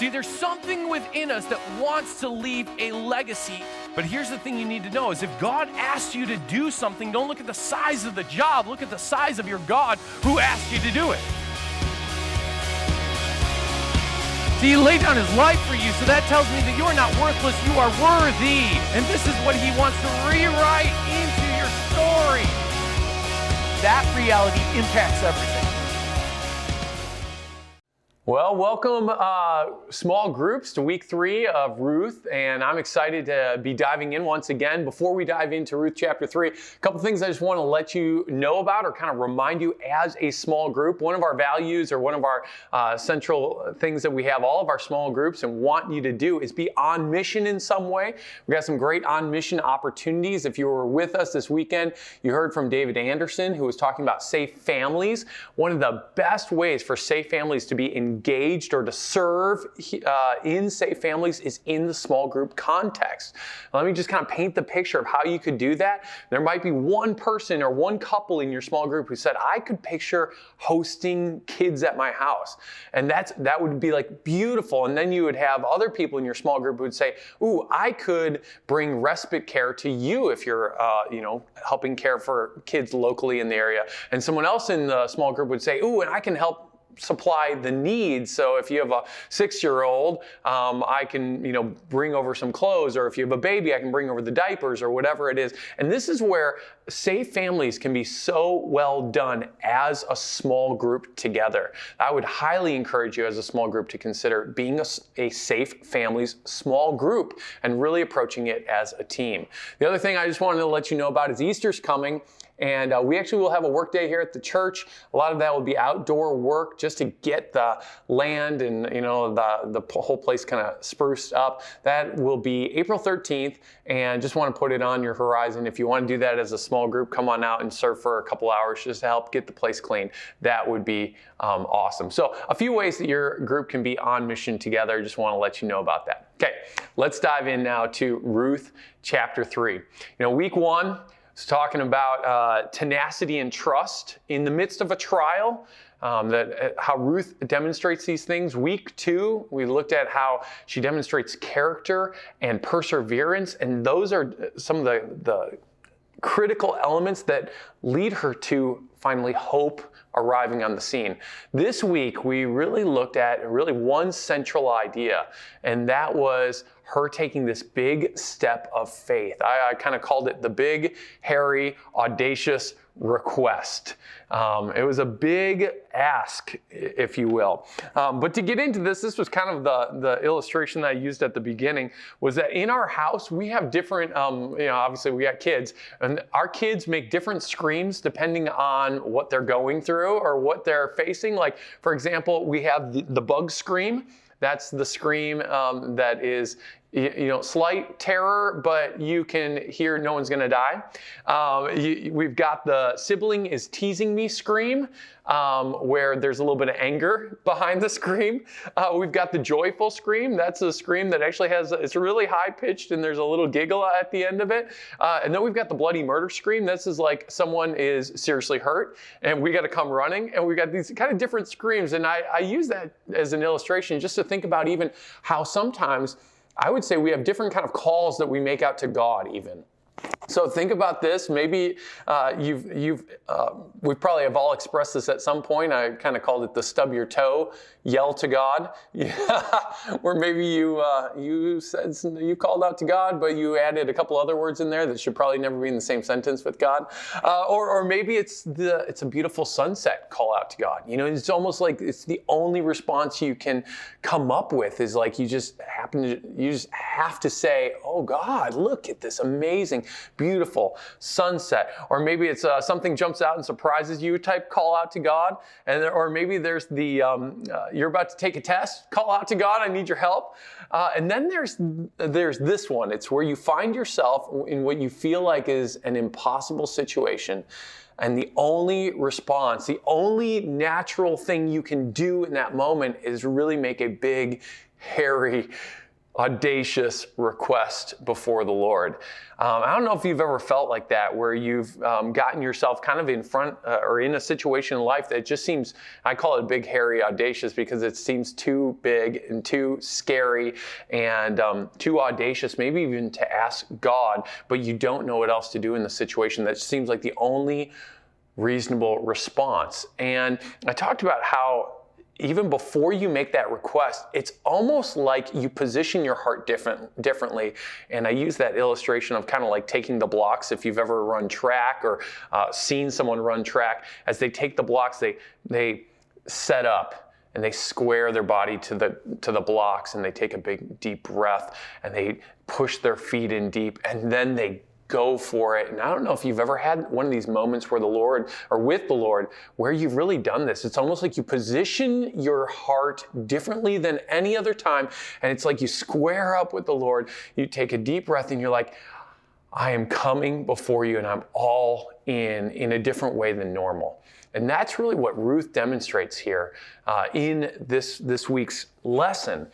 See, there's something within us that wants to leave a legacy. But here's the thing you need to know is if God asks you to do something, don't look at the size of the job, look at the size of your God who asked you to do it. See, he laid down his life for you, so that tells me that you are not worthless, you are worthy. And this is what he wants to rewrite into your story. That reality impacts everything. Well, welcome small groups to week 3 of Ruth, and I'm excited to be diving in once again. Before we dive into Ruth chapter 3, a couple things I just want to let you know about or kind of remind you as a small group. One of our values or one of our central things that we have all of our small groups and want you to do is be on mission in some way. We got some great on mission opportunities. If you were with us this weekend, you heard from David Anderson, who was talking about safe families. One of the best ways for safe families to be engaged or to serve in safe families is in the small group context. Let me just kind of paint the picture of how you could do that. There might be one person or one couple in your small group who said, I could picture hosting kids at my house. And that would be like beautiful. And then you would have other people in your small group who would say, ooh, I could bring respite care to you if you're helping care for kids locally in the area. And someone else in the small group would say, ooh, and I can help supply the needs. So if you have a 6-year-old, I can, bring over some clothes, or if you have a baby, I can bring over the diapers or whatever it is. And this is where safe families can be so well done as a small group together. I would highly encourage you as a small group to consider being a safe families small group and really approaching it as a team. The other thing I just wanted to let you know about is Easter's coming. And we actually will have a work day here at the church. A lot of that will be outdoor work just to get the land and the whole place kind of spruced up. That will be April 13th, and just want to put it on your horizon. If you want to do that as a small group, come on out and serve for a couple hours just to help get the place clean. That would be awesome. So a few ways that your group can be on mission together. Just want to let you know about that. Okay, let's dive in now to Ruth chapter 3. Week 1, it's talking about tenacity and trust in the midst of a trial, how Ruth demonstrates these things. Week 2, we looked at how she demonstrates character and perseverance, and those are some of the critical elements that lead her to finally hope arriving on the scene. This week, we really looked at one central idea, and that was her taking this big step of faith. I kind of called it the big, hairy, audacious request. It was a big ask, if you will. But to get into this was kind of the illustration that I used at the beginning, was that in our house, we have different, obviously we got kids, and our kids make different screams depending on what they're going through or what they're facing. Like, for example, we have the bug scream. That's the scream that is, slight terror, but you can hear no one's going to die. We've got the sibling is teasing me scream, where there's a little bit of anger behind the scream. We've got the joyful scream. That's a scream that actually it's really high pitched and there's a little giggle at the end of it. And then we've got the bloody murder scream. This is like someone is seriously hurt and we got to come running, and we've got these kind of different screams. And I use that as an illustration just to think about even how sometimes I would say we have different kind of calls that we make out to God even. So think about this. Maybe we probably have all expressed this at some point. I kind of called it the stub your toe, yell to God. Or maybe you said you called out to God, but you added a couple other words in there that should probably never be in the same sentence with God. Or maybe it's a beautiful sunset call out to God. It's almost like it's the only response you can come up with is like you just have to say, oh God, look at this amazing, beautiful sunset. Or maybe it's something jumps out and surprises you type call out to God. Or maybe there's the you're about to take a test, call out to God, I need your help. And then there's this one. It's where you find yourself in what you feel like is an impossible situation. And the only response, the only natural thing you can do in that moment is really make a big, hairy, audacious request before the Lord. I don't know if you've ever felt like that, where you've gotten yourself kind of in front or in a situation in life that just seems, I call it big, hairy, audacious, because it seems too big and too scary and too audacious, maybe even to ask God, but you don't know what else to do in the situation. That seems like the only reasonable response. And I talked about how even before you make that request, it's almost like you position your heart differently. And I use that illustration of kind of like taking the blocks. If you've ever run track or seen someone run track, as they take the blocks, they set up and they square their body to the blocks, and they take a big deep breath, and they push their feet in deep, and then they go for it. And I don't know if you've ever had one of these moments where the Lord, or with the Lord, where you've really done this. It's almost like you position your heart differently than any other time. And it's like you square up with the Lord. You take a deep breath and you're like, I am coming before you, and I'm all in a different way than normal. And that's really what Ruth demonstrates here in this week's lesson.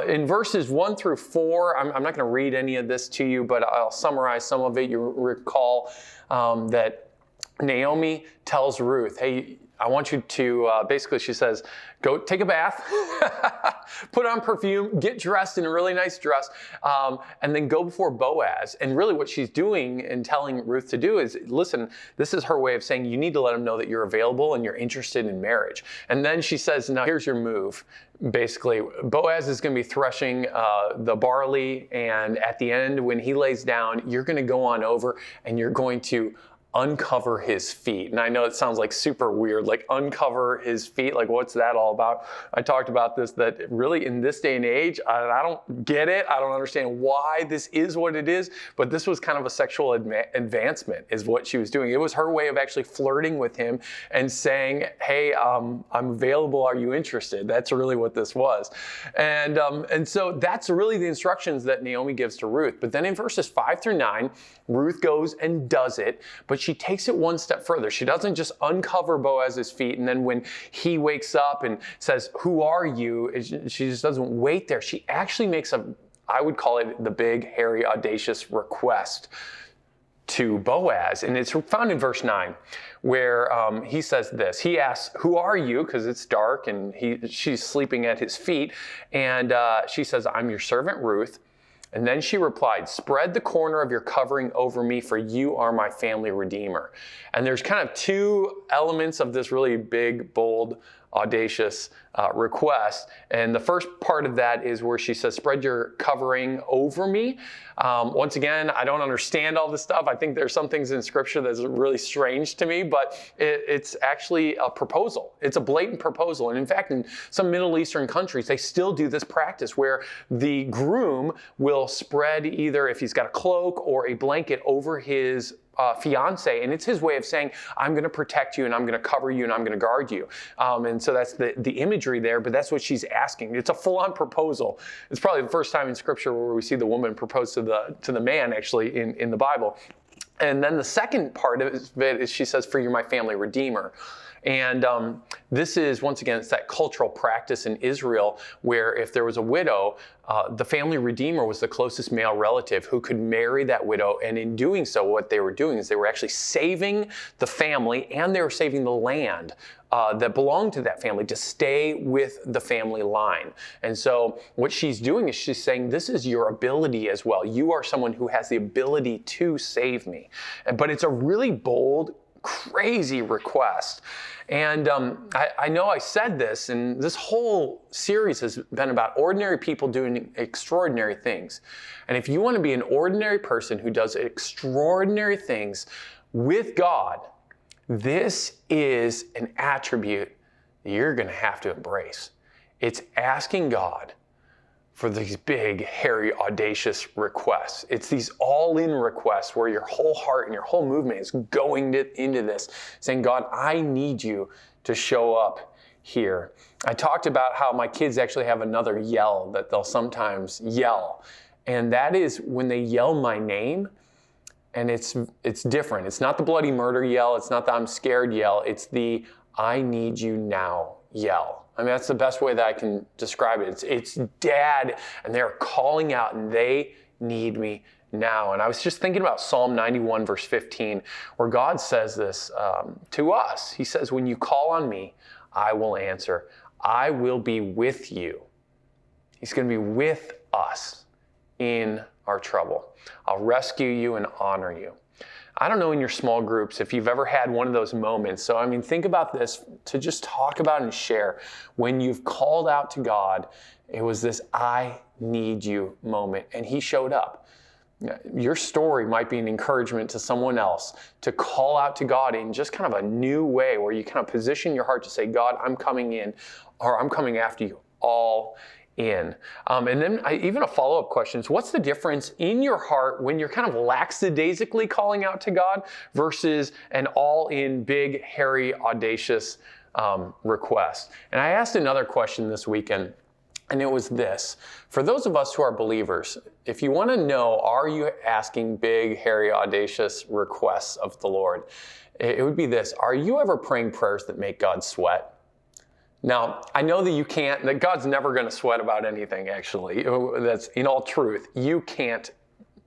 In verses 1 through 4, I'm not going to read any of this to you, but I'll summarize some of it. You recall that Naomi tells Ruth, hey, I want you to, basically she says, go take a bath, put on perfume, get dressed in a really nice dress, and then go before Boaz. And really what she's doing and telling Ruth to do is, listen, this is her way of saying you need to let him know that you're available and you're interested in marriage. And then she says, now here's your move. Basically, Boaz is going to be threshing the barley, and at the end when he lays down, you're going to go on over and you're going to uncover his feet. And I know it sounds like super weird, like uncover his feet, like what's that all about? I talked about this, that really in this day and age, I don't get it. I don't understand why this is what it is, but this was kind of a sexual advancement is what she was doing. It was her way of actually flirting with him and saying, hey, I'm available. Are you interested? That's really what this was. And so that's really the instructions that Naomi gives to Ruth. But then in verses 5 through 9, Ruth goes and does it, but she takes it one step further. She doesn't just uncover Boaz's feet, and then when he wakes up and says, who are you? She just doesn't wait there. She actually makes I would call it the big, hairy, audacious request to Boaz. And it's found in verse 9, where he says this. He asks, who are you? Because it's dark, and she's sleeping at his feet. And she says, I'm your servant Ruth. And then she replied, spread the corner of your covering over me, for you are my family redeemer. And there's kind of two elements of this really big, bold, audacious request. And the first part of that is where she says, spread your covering over me. Once again, I don't understand all this stuff. I think there's some things in Scripture that's really strange to me, but it's actually a proposal. It's a blatant proposal. And in fact, in some Middle Eastern countries, they still do this practice where the groom will spread either, if he's got a cloak or a blanket, over his fiance, and it's his way of saying, I'm going to protect you, and I'm going to cover you, and I'm going to guard you. And so that's the imagery there, but that's what she's asking. It's a full-on proposal. It's probably the first time in Scripture where we see the woman propose to the man, actually, in the Bible. And then the second part of it is she says, for you're my family redeemer. And this is, once again, it's that cultural practice in Israel where if there was a widow, the family redeemer was the closest male relative who could marry that widow. And in doing so, what they were doing is they were actually saving the family, and they were saving the land that belonged to that family to stay with the family line. And so what she's doing is she's saying, this is your ability as well. You are someone who has the ability to save me. But it's a really bold, crazy request. And I know I said this, and this whole series has been about ordinary people doing extraordinary things. And if you want to be an ordinary person who does extraordinary things with God, this is an attribute that you're going to have to embrace. It's asking God for these big, hairy, audacious requests. It's these all-in requests where your whole heart and your whole movement is going into this, saying, God, I need you to show up here. I talked about how my kids actually have another yell that they'll sometimes yell. And that is when they yell my name, and it's different. It's not the bloody murder yell. It's not the I'm scared yell. It's the I need you now yell. I mean, that's the best way that I can describe it. It's Dad, and they're calling out, and they need me now. And I was just thinking about Psalm 91, verse 15, where God says this to us. He says, when you call on me, I will answer. I will be with you. He's going to be with us in our trouble. I'll rescue you and honor you. I don't know in your small groups if you've ever had one of those moments. So, I mean, think about this to just talk about and share. When you've called out to God, it was this I need you moment, and he showed up. Your story might be an encouragement to someone else to call out to God in just kind of a new way where you kind of position your heart to say, God, I'm coming in, or I'm coming after you all in. And then even a follow-up question is, what's the difference in your heart when you're kind of lackadaisically calling out to God versus an all-in, big, hairy, audacious request? And I asked another question this weekend, and it was this. For those of us who are believers, if you want to know, are you asking big, hairy, audacious requests of the Lord? It would be this. Are you ever praying prayers that make God sweat? Now, I know that God's never going to sweat about anything, actually. That's in all truth. You can't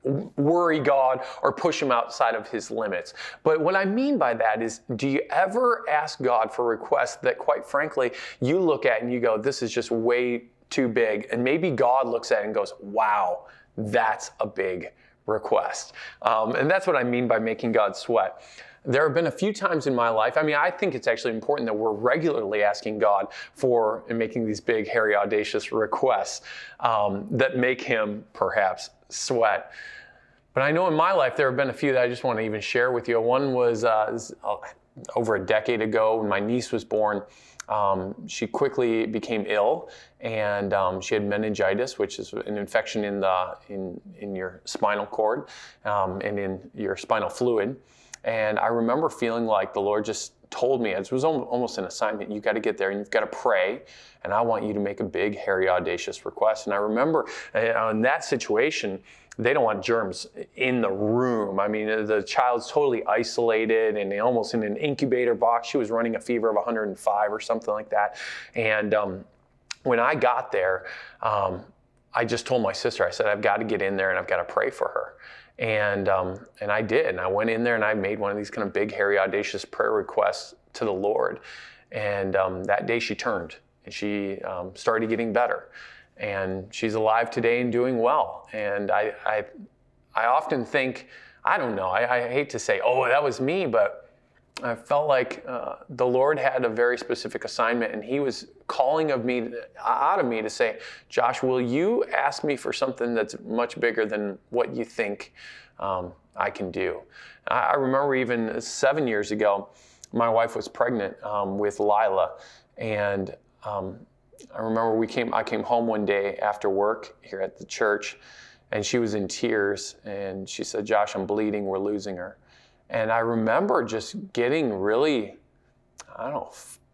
worry God or push him outside of his limits. But what I mean by that is, do you ever ask God for requests that, quite frankly, you look at and you go, this is just way too big? And maybe God looks at it and goes, wow, that's a big request. And that's what I mean by making God sweat. There have been a few times in my life, I think it's actually important that we're regularly asking God for and making these big, hairy, audacious requests that make him perhaps sweat. But I know in my life, there have been a few that I just want to even share with you. One was over a decade ago when my niece was born. She quickly became ill, and she had meningitis, which is an infection in your spinal cord and in your spinal fluid. And I remember feeling like the Lord just told me, it was almost an assignment, you got to get there and you've got to pray, and I want you to make a big, hairy, audacious request. And I remember in that situation, they don't want germs in the room. I mean, the child's totally isolated and almost in an incubator box. She was running a fever of 105 or something like that. And when I got there, I just told my sister, I said, I've got to get in there and I've got to pray for her. And I did. And I went in there and I made one of these kind of big, hairy, audacious prayer requests to the Lord. And that day she turned and she started getting better. And she's alive today and doing well. And I often think, I don't know, I hate to say, oh, that was me, but I felt like the Lord had a very specific assignment, and he was calling out of me to say, Josh, will you ask me for something that's much bigger than what you think I can do? I remember even 7 years ago, my wife was pregnant with Lila, and I remember I came home one day after work here at the church, and she was in tears, and she said, Josh, I'm bleeding, we're losing her. And I remember just getting really,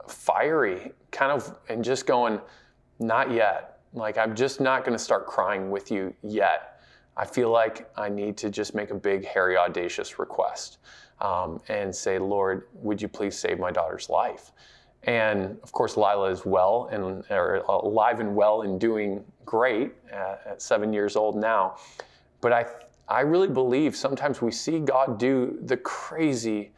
fiery, and just going, not yet. Like, I'm just not going to start crying with you yet. I feel like I need to just make a big, hairy, audacious request and say, Lord, would you please save my daughter's life? And of course, Lila is alive and well and doing great at 7 years old now. But I really believe sometimes we see God do the crazy,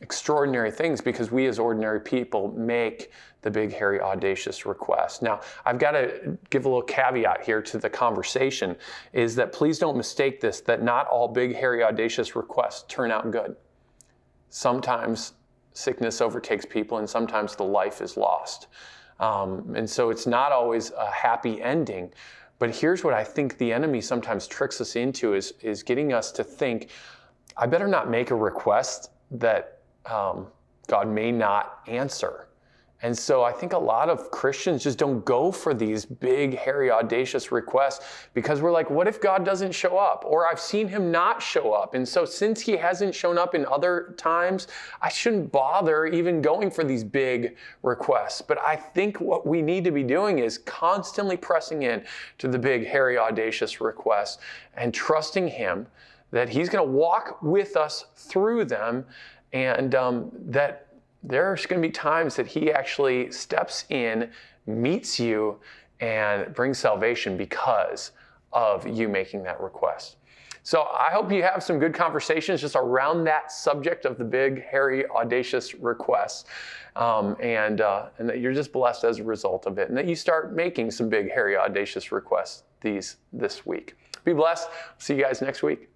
extraordinary things because we as ordinary people make the big, hairy, audacious request. Now, I've got to give a little caveat here to the conversation, is that please don't mistake this, that not all big, hairy, audacious requests turn out good. Sometimes sickness overtakes people, and sometimes the life is lost. And so it's not always a happy ending. But here's what I think the enemy sometimes tricks us into is getting us to think, I better not make a request that God may not answer. And so I think a lot of Christians just don't go for these big, hairy, audacious requests because we're like, what if God doesn't show up? Or I've seen him not show up. And so since he hasn't shown up in other times, I shouldn't bother even going for these big requests. But I think what we need to be doing is constantly pressing in to the big, hairy, audacious requests and trusting him that he's going to walk with us through them, and that there's going to be times that he actually steps in, meets you, and brings salvation because of you making that request. So I hope you have some good conversations just around that subject of the big, hairy, audacious requests, and that you're just blessed as a result of it, and that you start making some big, hairy, audacious requests this week. Be blessed. See you guys next week.